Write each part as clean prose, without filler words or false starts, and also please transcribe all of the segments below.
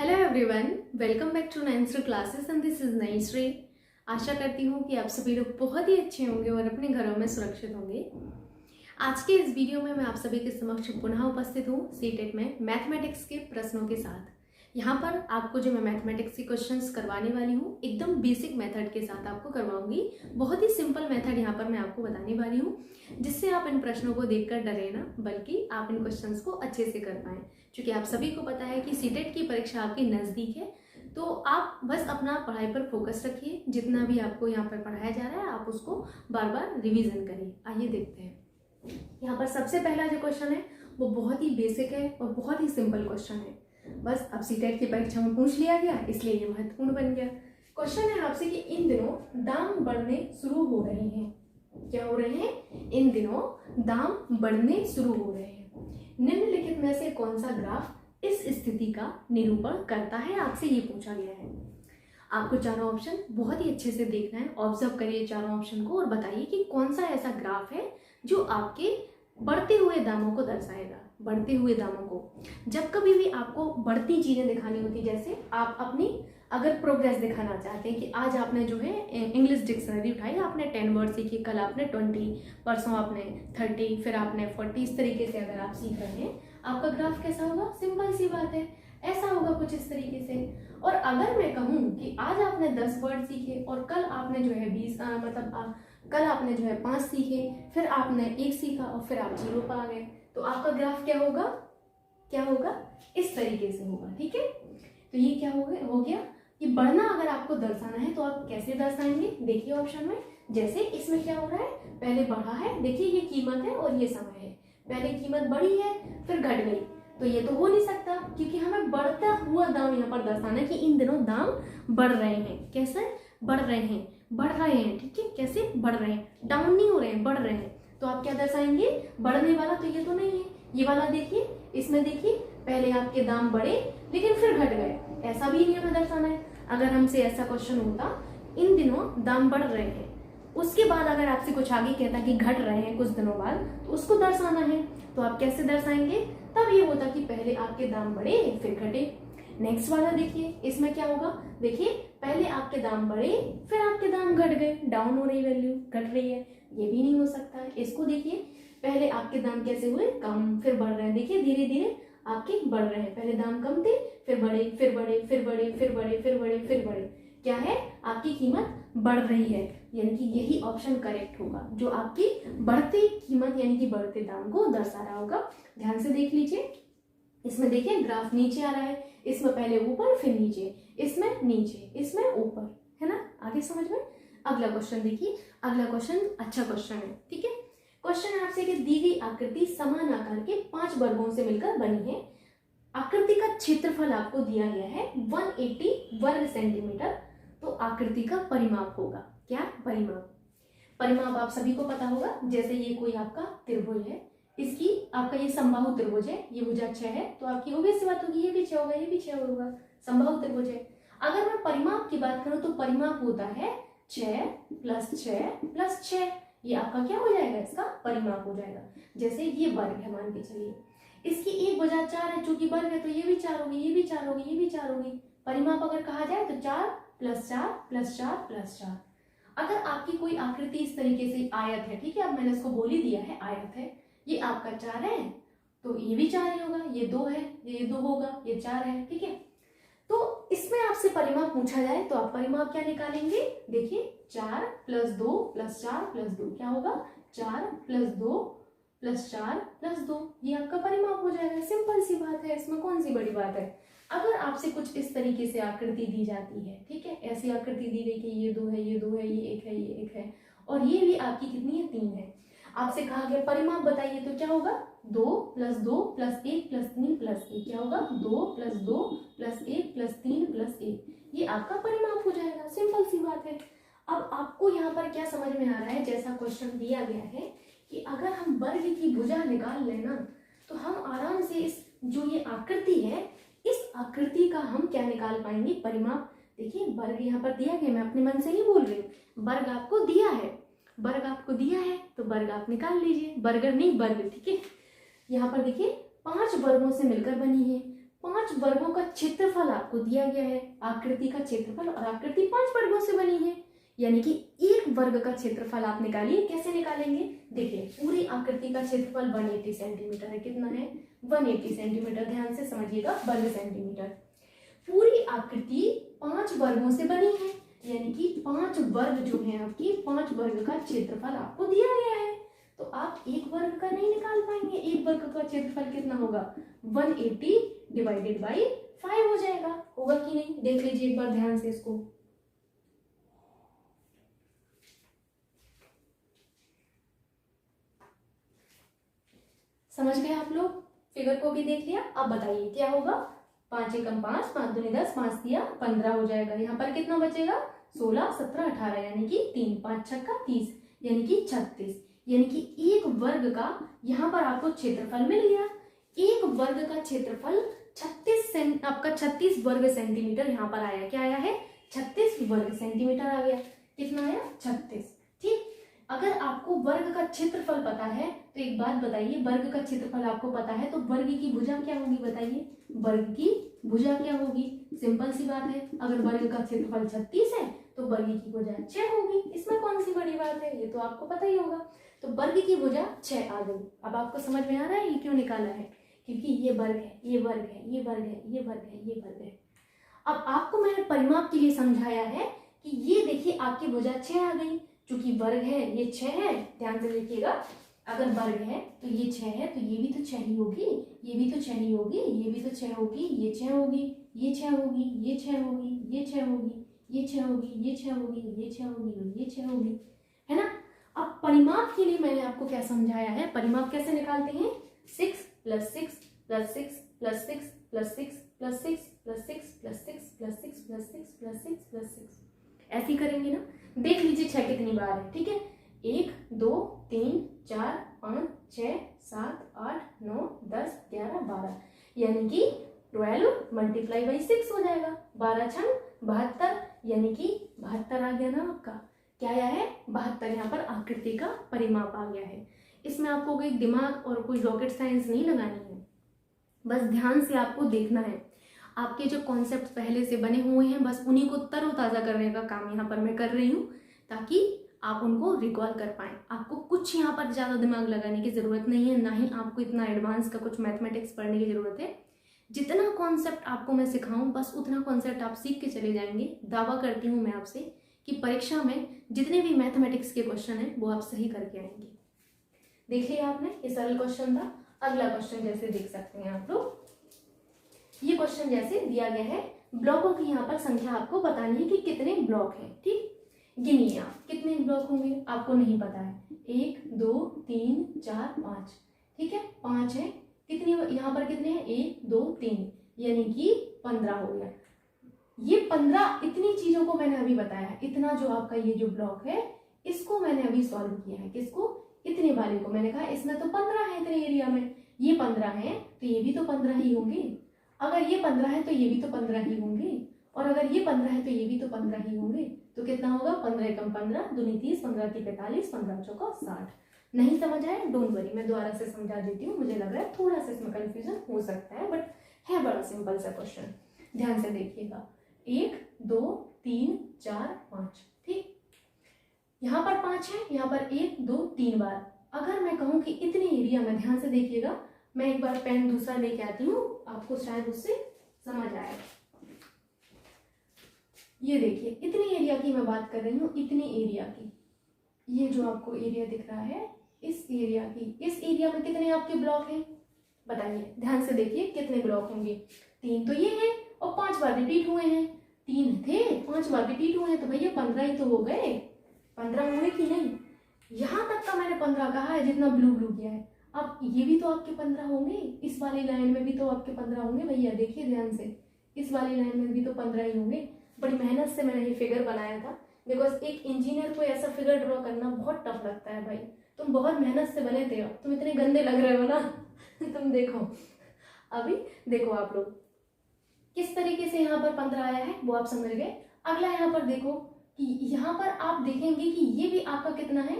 Hello everyone, welcome back to ninth classes and this is Naishree. आशा करती हूँ कि आप सभी लोग बहुत ही अच्छे होंगे और अपने घरों में सुरक्षित होंगे। आज के इस वीडियो में मैं आप सभी के समक्ष पुनः उपस्थित हूँ सीटेट में मैथमेटिक्स के प्रश्नों के साथ। यहाँ पर आपको जो मैं मैथमेटिक्स के क्वेश्चंस करवाने वाली हूँ एकदम बेसिक मेथड के साथ आपको करवाऊंगी। बहुत ही सिंपल मेथड यहाँ पर मैं आपको बताने वाली हूँ, जिससे आप इन प्रश्नों को देखकर डरे ना, बल्कि आप इन क्वेश्चंस को अच्छे से कर पाएं। क्योंकि आप सभी को पता है कि सीटेट की परीक्षा आपकी नज़दीक है, तो आप बस अपना पढ़ाई पर फोकस रखिए। जितना भी आपको यहाँ पर पढ़ाया जा रहा है आप उसको बार बार रिवीजन करिए। आइए देखते हैं। यहाँ पर सबसे पहला जो क्वेश्चन है वो बहुत ही बेसिक है और बहुत ही सिंपल क्वेश्चन है। बस अब सीटेट की परीक्षा में पूछ लिया गया, इसलिए ये महत्वपूर्ण बन गया। क्वेश्चन है आपसे कि इन दिनों दाम बढ़ने शुरू हो रहे हैं। क्या हो रहे हैं? इन दिनों दाम बढ़ने शुरू हो रहे हैं। निम्नलिखित में से कौन सा ग्राफ इस स्थिति का निरूपण करता है? आपसे ये पूछा गया है। आपको चारों ऑप्शन बहुत ही अच्छे से देखना है। ऑब्जर्व करिए चारों ऑप्शन को और बताइए कि कौन सा ऐसा ग्राफ है जो आपके बढ़ते हुए दामों को दर्शाएगा। बढ़ते हुए दामों को जब कभी भी आपको बढ़ती चीजें दिखानी होती, जैसे आप अपनी अगर प्रोग्रेस दिखाना चाहते हैं कि आज आपने जो है इंग्लिश डिक्शनरी उठाई, आपने 10 वर्ड सीखे, कल आपने 20, परसों आपने 30, फिर आपने 40, इस तरीके से अगर आप सीख रहे हैं, आपका ग्राफ कैसा होगा? सिंपल सी बात है, ऐसा होगा कुछ इस तरीके से। और अगर मैं कहूँ कि आज आपने 10 वर्ड सीखे और कल आपने जो है 20 कल आपने जो है 5 सीखे, फिर आपने 1 सीखा और फिर आप 0 पर आ गए, तो आपका ग्राफ क्या होगा? क्या होगा? इस तरीके से होगा। ठीक है, तो ये क्या हो गया कि बढ़ना अगर आपको दर्शाना है तो आप कैसे दर्शाएंगे? देखिए ऑप्शन में, जैसे इसमें क्या हो रहा है, पहले बढ़ा है, देखिए ये कीमत है और ये समय है। पहले कीमत बढ़ी है फिर घट गई, तो ये तो हो नहीं सकता, क्योंकि हमें बढ़ता हुआ दाम यहाँ पर दर्शाना है कि इन दिनों दाम बढ़ रहे हैं। कैसे बढ़ रहे हैं? बढ़ रहे हैं। ठीक है, कैसे बढ़ रहे हैं? डाउन नहीं हो रहे हैं, बढ़ रहे हैं। तो आप क्या दर्शाएंगे? बढ़ने वाला तो ये तो नहीं है। ये वाला देखिए, इसमें देखिए पहले आपके दाम बढ़े लेकिन फिर घट गए, ऐसा भी नहीं हमें दर्शाना है। अगर हमसे ऐसा क्वेश्चन होता, इन दिनों दाम बढ़ रहे हैं, उसके बाद अगर आपसे कुछ आगे कहता कि घट रहे हैं कुछ दिनों बाद, तो उसको दर्शाना है। तो आप कैसे दर्शाएंगे? तब ये होता कि पहले आपके दाम बढ़े फिर घटे। नेक्स्ट वाला देखिए, इसमें क्या होगा? देखिए पहले आपके दाम बढ़े फिर आपके दाम घट गए, डाउन हो रही वैल्यू, घट रही है, ये भी नहीं हो सकता है। इसको देखिए, पहले आपके दाम कैसे हुए? कम, फिर बढ़ रहे हैं। देखिए धीरे धीरे आपके बढ़ रहे हैं, पहले दाम कम थे फिर बढ़े, फिर बढ़े, फिर बढ़े, फिर बढ़े, फिर बढ़े, फिर बढ़े। क्या है? आपकी कीमत बढ़ रही है, यानी कि यही ऑप्शन करेक्ट होगा, जो आपकी बढ़ती कीमत यानी कि बढ़ते दाम को दर्शा रहा होगा। ध्यान से देख लीजिए, इसमें देखिए ग्राफ नीचे आ रहा है, इसमें पहले ऊपर फिर नीचे, इसमें नीचे, इसमें ऊपर, है ना? आगे समझ में? अगला क्वेश्चन देखिए। अगला क्वेश्चन अच्छा क्वेश्चन है। ठीक है, क्वेश्चन है आपसे कि दी गई आकृति समान आकार के 5 वर्गों से मिलकर बनी है। आकृति का क्षेत्रफल आपको दिया गया है 180 वर्ग सेंटीमीटर। तो आकृति का परिमाप होगा क्या? परिमाप। परिमाप आप सभी को पता होगा, जैसे ये कोई आपका त्रिभुज है, इसकी आपका ये समबाहु त्रिभुज है, ये भुजा 6 है, तो आपकी obvious सी बात होगी ये भी 6 होगा, ये भी 6 होगा, समबाहु त्रिभुज है। अगर मैं परिमाप की बात करूं तो परिमाप होता है 6 + 6 + 6। ये आपका क्या हो जाएगा? इसका परिमाप हो जाएगा। जैसे ये वर्ग है, मान के चलिए, इसकी एक भुजा 4 है, चूंकि वर्ग है तो ये भी 4 होगी, ये भी 4 होगी, ये भी 4 होगी। परिमाप अगर कहा जाए तो 4 + 4 + 4 + 4। अगर आपकी कोई आकृति इस तरीके से आयत है, ठीक है, अब मैंने इसको बोल ही दिया है आयत है, ये आपका 4 है तो ये भी 4 ही होगा, ये 2 है, ये 2 होगा, ये 4 है। ठीक है, तो इसमें आपसे परिमाप पूछा जाए तो आप परिमाप क्या निकालेंगे? देखिए 4 + 2 + 4 + 2 क्या होगा? 4 + 2 + 4 + 2, ये आपका परिमाप हो जाएगा। सिंपल सी बात है, इसमें कौन सी बड़ी बात है। अगर आपसे कुछ इस तरीके से आकृति दी जाती है, ठीक है, ऐसी आकृति दी गई कि ये 2 है, ये 2 है, ये 1 है, ये 1 है, और ये भी आपकी कितनी है? 3 है। आपसे कहा गया परिमाप बताइए, तो क्या होगा? 2 + 2 + 1 + 3 + 1 क्या होगा? 2 + 2 + 1 + 3 + 1, ये आपका परिमाप हो जाएगा। सिंपल सी बात है। अब आपको यहाँ पर क्या समझ में आ रहा है? जैसा क्वेश्चन दिया गया है कि अगर हम वर्ग की भुजा निकाल लेना तो हम आराम से इस जो ये आकृति है, इस आकृति का हम क्या निकाल पाएंगे? परिमाप। देखिए वर्ग यहाँ पर दिया गया, मैं अपने मन से नहीं बोल रही हूँ, वर्ग आपको दिया है, वर्ग आपको दिया है तो वर्ग आप निकाल लीजिए, बर्गर नहीं वर्ग। ठीक है, यहाँ पर देखिए 5 वर्गों से मिलकर बनी है। 5 वर्गों का क्षेत्रफल आपको दिया गया है, आकृति का क्षेत्रफल, और आकृति 5 वर्गों से बनी है, यानी कि एक वर्ग का क्षेत्रफल आप निकालिए। कैसे निकालेंगे, देखिए पूरी आकृति का क्षेत्रफल 180 सेंटीमीटर है। कितना है, 180 सेंटीमीटर। ध्यान से समझिएगा, वर्ग सेंटीमीटर। पूरी आकृति 5 वर्गों से बनी है, यानी कि 5 वर्ग जो है आपकी, 5 वर्ग का क्षेत्रफल आपको दिया गया है। तो आप एक वर्ग का नहीं निकाल पाएंगे। एक वर्ग का क्षेत्रफल कितना होगा, 180 डिवाइडेड बाई 5 हो जाएगा। होगा कि नहीं, देख लीजिए एक बार ध्यान से इसको। समझ गए आप लोग, फिगर को भी देख लिया। अब बताइए क्या होगा, 5 एकम 5, 5 दूनी 10, 5 दिया 15 हो जाएगा। यहाँ पर कितना बचेगा, 16, 17, 18, यानी कि 3, 5 छक्का 30, यानी कि 36। यानी कि एक वर्ग का यहाँ पर आपको क्षेत्रफल मिल गया। एक वर्ग का क्षेत्रफल 36 वर्ग सेंटीमीटर यहाँ पर आया। क्या आया है, 36 वर्ग सेंटीमीटर आ गया। कितना आया, 36। ठीक, अगर आपको वर्ग का क्षेत्रफल पता है तो एक बात बताइए, वर्ग का क्षेत्रफल आपको पता है तो वर्ग की भुजा क्या होगी, बताइए वर्ग की भुजा क्या होगी। सिंपल सी बात है, अगर वर्ग का क्षेत्रफल 36 है तो वर्ग की भुजा 6 होगी। इसमें कौन सी बड़ी बात है, ये तो आपको पता ही होगा। तो वर्ग की भुजा 6 आ गई। अब आपको समझ में आ रहा है ये क्यों निकाला है, क्योंकि ये वर्ग है, ये वर्ग है, ये वर्ग है, ये वर्ग है, ये वर्ग है। अब आपको मैंने परिमाप के लिए समझाया है कि ये देखिए आपकी भुजा 6 आ गई। चूंकि वर्ग है, ये 6 है, ध्यान से देखिएगा। अगर वर्ग है तो ये 6 है, तो ये भी तो 6 ही होगी, ये भी तो 6 ही होगी, ये भी तो 6 होगी, ये 6 होगी, ये 6 होगी, ये 6 होगी, ये 6 होगी, ये 6 होगी, ये 6 होगी, ये 6 होगी, ये 6 होगी, है ना। अब परिमाप के लिए मैंने आपको क्या समझाया है, परिमाप कैसे निकालते हैं, 6 + 6 + 6 + 6 + 6 + 6 + 6 + 6 + 6 + 6 + 6 + 6, ऐसे ही करेंगे ना। देख लीजिए 6 कितनी बार है, ठीक है। 1 2 3 4 5 6 7 8 9 10 11 12, यानी कि 12 × 6 हो जाएगा। 12 छंग 72, यानी कि 72 आ गया ना आपका। क्या आया है, 72। यहाँ पर आकृति का परिमाप आ गया है। इसमें आपको कोई दिमाग और कोई रॉकेट साइंस नहीं लगानी है, बस ध्यान से आपको देखना है। आपके जो कॉन्सेप्ट पहले से बने हुए हैं, बस उन्हीं को तरोताज़ा करने का काम यहाँ पर मैं कर रही हूँ, ताकि आप उनको रिकॉल कर पाएँ। आपको कुछ यहाँ पर ज़्यादा दिमाग लगाने की ज़रूरत नहीं है, ना ही आपको इतना एडवांस का कुछ मैथमेटिक्स पढ़ने की ज़रूरत है। जितना कॉन्सेप्ट आपको मैं सिखाऊं, बस उतना कॉन्सेप्ट आप सीख के चले जाएंगे। दावा करती हूँ मैं आपसे कि परीक्षा में जितने भी मैथमेटिक्स के क्वेश्चन हैं वो आप सही करके आएंगे। देख लिया आपने, ये सरल क्वेश्चन था। अगला क्वेश्चन जैसे देख सकते हैं आप लोग, ये क्वेश्चन जैसे दिया गया है, ब्लॉकों की यहाँ पर संख्या आपको बतानी है कि कितने ब्लॉक हैं। ठीक, गिनिए आप कितने ब्लॉक होंगे, आपको नहीं पता है। 1 2 3 4 5, ठीक है, 5 है। कितनी यहाँ पर कितने हैं, 1 2 3, यानी कि 15 हो गया। ये 15, इतनी चीजों को मैंने अभी बताया है। इतना जो आपका ये जो ब्लॉक है, इसको मैंने अभी सॉल्व किया है। किसको, इतने वाले को। मैंने कहा इसमें तो 15 है, इतने एरिया में ये 15 है, तो ये भी तो 15 ही होंगे। अगर ये 15 है तो ये भी तो 15 ही होंगे, और अगर ये 15 है तो ये भी तो 15 ही होंगे। तो कितना होगा, 15 एकम 15 दूनी 30, 15 की 45, 15 चौका 60। नहीं समझ आया, डोंट वरी, मैं दोबारा से समझा देती हूँ। मुझे लग रहा है थोड़ा सा इसमें कंफ्यूजन हो सकता है, बट है बड़ा सिंपल सा क्वेश्चन। ध्यान से देखिएगा, 1 2 3 4 5, ठीक, यहाँ पर 5 है, यहाँ पर 1 2 3 बार। अगर मैं कहूँ कि इतने एरिया में, ध्यान से देखिएगा, मैं एक बार पेन दूसरा लेके आती हूँ, आपको शायद उससे समझ आएगा। ये देखिए, इतने एरिया की मैं बात कर रही हूँ, इतने एरिया की। ये जो आपको एरिया दिख रहा है, इस एरिया की, इस एरिया में कितने आपके ब्लॉक हैं, बताइए। ध्यान से देखिए कितने ब्लॉक होंगे। 3 तो ये हैं, और 5 बार रिपीट हुए हैं। 3 थे, 5 बार रिपीट हुए हैं, तो भैया 15 ही तो हो गए। 15 हुए कि नहीं, यहाँ तक का मैंने 15 कहा है, जितना ब्लू ब्लू किया है। अब ये भी तो आपके 15 होंगे, इस वाली लाइन में भी तो आपके 15 होंगे भैया। देखिए ध्यान से, इस वाली लाइन में भी तो 15 ही होंगे। बड़ी मेहनत से मैंने ये फिगर बनाया था, बिकॉज एक इंजीनियर को ऐसा फिगर ड्रॉ करना बहुत टफ लगता है भाई। तुम बहुत मेहनत से बने थे, तुम इतने गंदे लग रहे हो ना तुम देखो, अभी देखो आप लोग किस तरीके से यहाँ पर 15 आया है, वो आप समझ गए। अगला यहाँ पर देखो कि यहाँ पर आप देखेंगे कि ये भी आपका कितना है,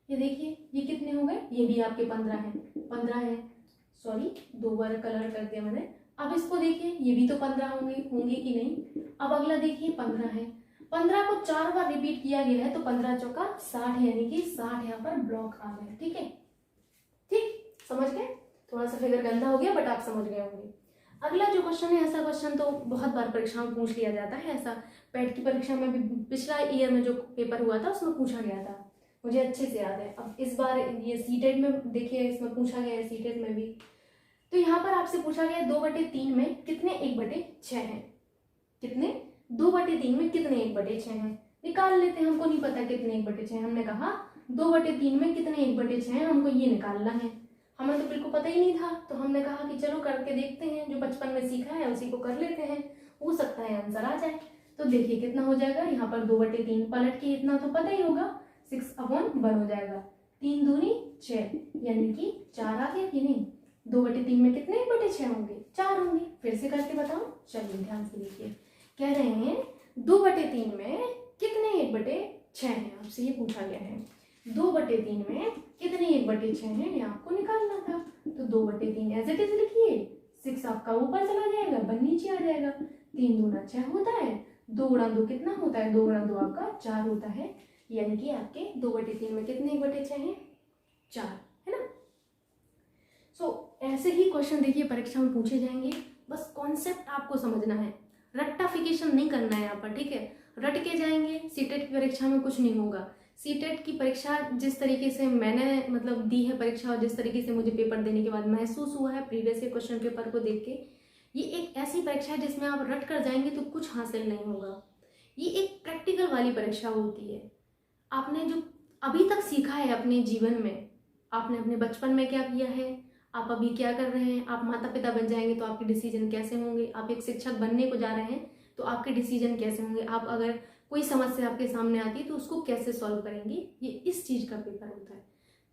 ये देखिए ये कितने हो गए, ये भी आपके 15 है। 15 है, सॉरी 2 बार कलर कर दिया मैंने, अब इसको देखिए, ये भी तो 15 होंगे कि नहीं। अब अगला देखिए 15 है, 15 को 4 बार रिपीट किया गया है तो 15 चौका 60, यानी कि 60 यहाँ पर ब्लॉक आ गए। ठीक है, ठीक, समझ गए। थोड़ा सा फिगर गंदा हो गया बट आप समझ गए होंगे। अगला जो क्वेश्चन है, ऐसा क्वेश्चन तो बहुत बार परीक्षा में पूछ लिया जाता है। ऐसा पेट की परीक्षा में भी पिछला ईयर में जो पेपर हुआ था उसमें पूछा गया था, मुझे अच्छे से याद है। अब इस बार ये सीटेट में देखिए, इसमें पूछा गया है सीटेट में भी। तो यहाँ पर आपसे पूछा गया 2/3 में कितने 1/6 हैं, कितने 2/3 में कितने 1/6 हैं, निकाल लेते हैं। हमको नहीं पता कितने 1/6 हैं, हमने कहा 2/3 में कितने 1/6 हैं, हमको ये निकालना है। हमें तो बिल्कुल पता ही नहीं था, तो हमने कहा कि चलो करके देखते हैं, जो बचपन में सीखा है उसी को कर लेते हैं, हो सकता है आंसर आ जाए। तो देखिए कितना हो जाएगा, यहाँ पर 2/3 पलट के इतना तो पता ही होगा, 6/1 हो जाएगा। 3 दूनी 6, यानी कि 4 आ गया कि नहीं। 2/3 में कितने 1/6 होंगे, 4 होंगे। फिर से करके बताओ, चलिए ध्यान से देखिए। कह रहे हैं 2/3 में कितने 1/6 हैं, आपसे ये पूछा गया है। 2/3 में कितने 1/6 हैं, ये आपको निकालना था। तो 2/3 एज इट इज लिखिए, 6 आपका ऊपर चला जाएगा, 1 नीचे आ जाएगा। 3 दूना 6 होता है, 2 गुणा 2 कितना होता है, 2 गुणा 2 आपका 4 होता है, यानी कि आपके 2/3 में कितने 1/6 हैं, 4, है ना। ऐसे ही क्वेश्चन देखिए परीक्षा में पूछे जाएंगे, बस कॉन्सेप्ट आपको समझना है, रट्टाफिकेशन नहीं करना है यहाँ पर। ठीक है, रट के जाएंगे, सीटेट की परीक्षा में कुछ नहीं होगा। सीटेट की परीक्षा जिस तरीके से मैंने मतलब दी है परीक्षा, और जिस तरीके से मुझे पेपर देने के बाद महसूस हुआ है प्रीवियस ईयर क्वेश्चन पेपर को देख के, ये एक ऐसी परीक्षा है जिसमें आप रट कर जाएंगे तो कुछ हासिल नहीं होगा। ये एक प्रैक्टिकल वाली परीक्षा होती है। आपने जो अभी तक सीखा है अपने जीवन में, आपने अपने बचपन में क्या किया है, आप अभी क्या कर रहे हैं, आप माता पिता बन जाएंगे तो आपके डिसीजन कैसे होंगे, आप एक शिक्षक बनने को जा रहे हैं तो आपके डिसीजन कैसे होंगे, आप अगर कोई समस्या आपके सामने आती है तो उसको कैसे सॉल्व करेंगे, ये इस चीज़ का पेपर होता है।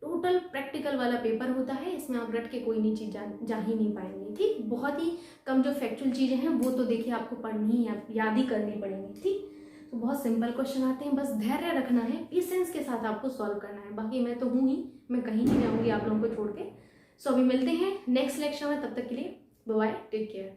टोटल प्रैक्टिकल वाला पेपर होता है, इसमें आप रट के कोई नहीं चीज़ जा ही नहीं पाएंगे। ठीक, बहुत ही कम जो फैक्चुअल चीज़ें हैं वो तो देखिए आपको पढ़नी ही याद ही करनी पड़ेंगी। ठीक, तो बहुत सिंपल क्वेश्चन आते हैं, बस धैर्य रखना है, पेशेंस के साथ आपको सॉल्व करना है। बाकी मैं तो हूँ ही, मैं कहीं नहीं जाऊँगी आप लोगों को छोड़ के। अभी मिलते हैं नेक्स्ट लेक्चर में, तब तक के लिए बाय बाय, टेक केयर।